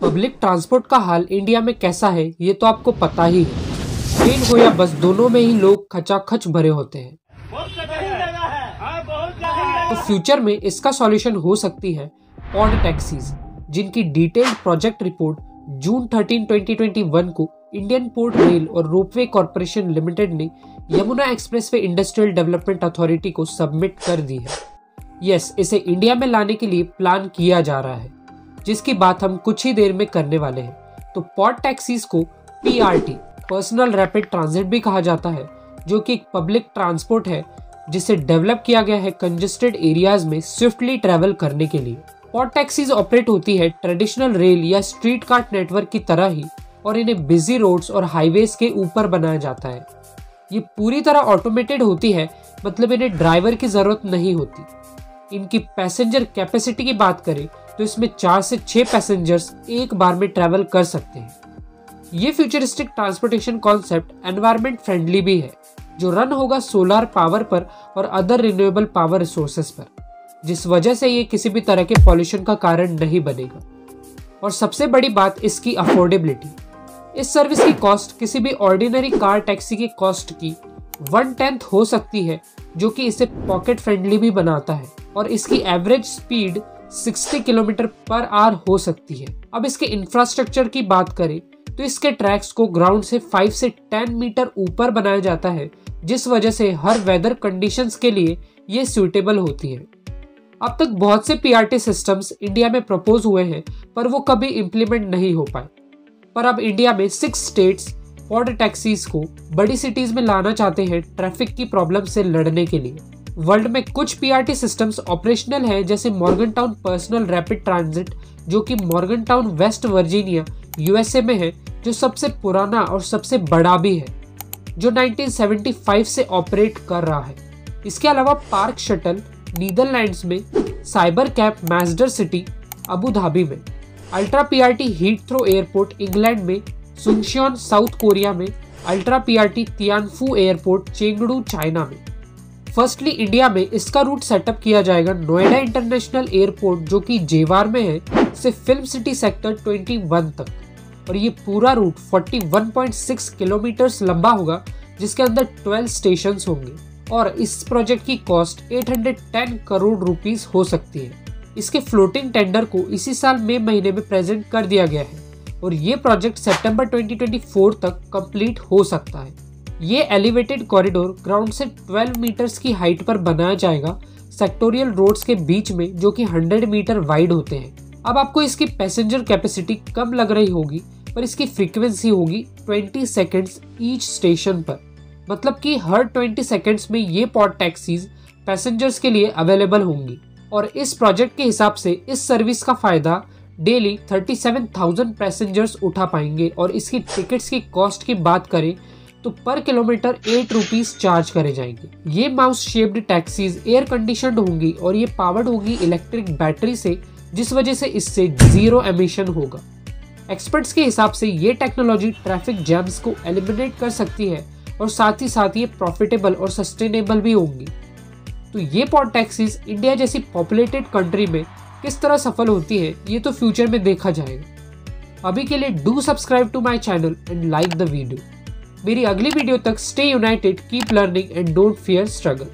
Public transport का हाल India में कैसा है ये तो आपको पता ही है। ट्रेन हो या बस, दोनों में ही लोग खचाखच भरे होते हैं। तो फ्यूचर में इसका सॉल्यूशन हो सकती है पॉड टैक्सीज, जिनकी डिटेल्ड प्रोजेक्ट रिपोर्ट जून 13, 2021 को इंडियन पोर्ट रेल और रोपवे कॉर्पोरेशन लिमिटेड ने Yamuna expressway industrial development authority को सबमिट कर दी है। यस, इसे इंडिया में लाने के लिए प्लान किया जा रहा है, जिसकी बात हम कुछ ही देर में करने वाले हैं। तो पॉड टैक्सीज को PRT पर्सनल रैपिड ट्रांजिट भी कहा जाता है, जो कि एक पब्लिक ट्रांसपोर्ट है जिसे डेवलप किया गया है कंजेस्टेड एरियाज में स्विफ्टली ट्रैवल करने के लिए। पॉड टैक्सीज ऑपरेट होती है ट्रेडिशनल रेल या स्ट्रीट कार्ट नेटवर्क की तरह ही, और इन्हें बिजी रोड्स और हाईवेज के ऊपर बनाया जाता है। ये पूरी तरह ऑटोमेटेड होती है, मतलब इन्हें ड्राइवर की जरूरत नहीं होती। इनकी पैसेंजर कैपेसिटी की बात करें तो इसमें 4 से 6 पैसेंजर्स एक बार में ट्रैवल कर सकते हैं। ये futuristic transportation concept environment friendly भी है, जो रन होगा सोलर पावर पर और अदर रिन्यूएबल पावर रिसोर्सेज पर, जिस वजह से ये किसी भी तरह के पॉल्यूशन का कारण नहीं बनेगा। और सबसे बड़ी बात इसकी अफोर्डेबिलिटी। इस सर्विस की कॉस्ट किसी भी ऑर्डिनरी कार टैक्सी की कॉस्ट की 1/10 हो सकती है, जो कि इसे पॉकेट फ्रेंडली भी बनाता है। और इसकी average speed 60 kilometre per hour हो सकती है। अब इसके इंफ्रास्ट्रक्चर की बात करें तो इसके ट्रैक्स को ग्राउंड से 5 से 10 मीटर ऊपर बनाया जाता है, जिस वजह से हर वेदर कंडीशंस के लिए ये सूटेबल होती है। अब तक बहुत से PRT सिस्टम्स इंडिया में प्रपोज हुए हैं, पर वो कभी इम्प्लीमेंट नहीं हो पाए। पर अब इंडिया में 6 स्टेट्स पॉड टैक्सीज को बड़ी सिटीज में लाना चाहते हैं ट्रैफिक की प्रॉब्लम से लड़ने के लिए। वर्ल्ड में कुछ PRT सिस्टम्स ऑपरेशनल हैं, जैसे मॉर्गनटाउन पर्सनल रैपिड ट्रांजिट, जो कि मॉर्गनटाउन वेस्ट वर्जीनिया USA में है, जो सबसे पुराना और सबसे बड़ा भी है, जो 1975 से ऑपरेट कर रहा है। इसके अलावा पार्क शटल नीदरलैंड्स में, cyber cab Masdar City Abu Dhabi में, ultra PRT Heathrow airport England में, सुंगशियोन साउथ कोरिया में, ultra PRT Tianfu airport Chengdu China में। फर्स्टली इंडिया में इसका रूट सेटअप किया जाएगा नोएडा इंटरनेशनल एयरपोर्ट, जो कि जेवार में है, से फिल्म सिटी सेक्टर 21 तक। और ये पूरा रूट 41.6 किलोमीटर्स लंबा होगा, जिसके अंदर 12 स्टेशन होंगे। और इस प्रोजेक्ट की कॉस्ट 810 करोड़ रुपीस हो सकती है। इसके फ्लोटिंग टेंडर को इसी साल मई महीने में प्रेजेंट कर दिया गया है, और ये प्रोजेक्ट सितंबर 2024 तक कंप्लीट हो सकता है। ये एलिवेटेड कॉरिडोर ग्राउंड से 12 मीटर्स की हाइट पर बनाया जाएगा सेक्टोरियल रोड्स के बीच में, जो कि 100 मीटर वाइड होते हैं। अब आपको इसकी पैसेंजर कैपेसिटी कम लग रही होगी, पर इसकी फ्रीक्वेंसी होगी 20 सेकेंड्स ईच स्टेशन पर, मतलब कि हर 20 सेकेंड्स में ये पॉड टैक्सीज पैसेंजर्स के लिए अवेलेबल होंगी। और इस प्रोजेक्ट के हिसाब से इस सर्विस का फायदा डेली 37,000 पैसेंजर्स उठा पाएंगे। और इसकी टिकट्स की कॉस्ट की बात करें तो पर किलोमीटर 8 रुपीस चार्ज करे जाएंगे। ये mouse shaped taxis air conditioned होंगी और ये पावर्ड होगी इलेक्ट्रिक बैटरी से, जिस वजह से इससे 0 एमिशन होगा। एक्सपर्ट्स के हिसाब से ये टेक्नोलॉजी ट्रैफिक जैम्स को एलिमिनेट कर सकती है, और साथ ही साथ ये प्रॉफिटेबल और सस्टेनेबल भी होंगी। तो ये पॉड टैक्सीज इंडिया जैसी पॉपुलेटेड कंट्री में किस तरह सफल होती है, ये तो फ्यूचर में देखा जाएगा। अभी के लिए do subscribe to my channel and like the video. मेरी अगली वीडियो तक stay united, keep learning and don't fear struggle.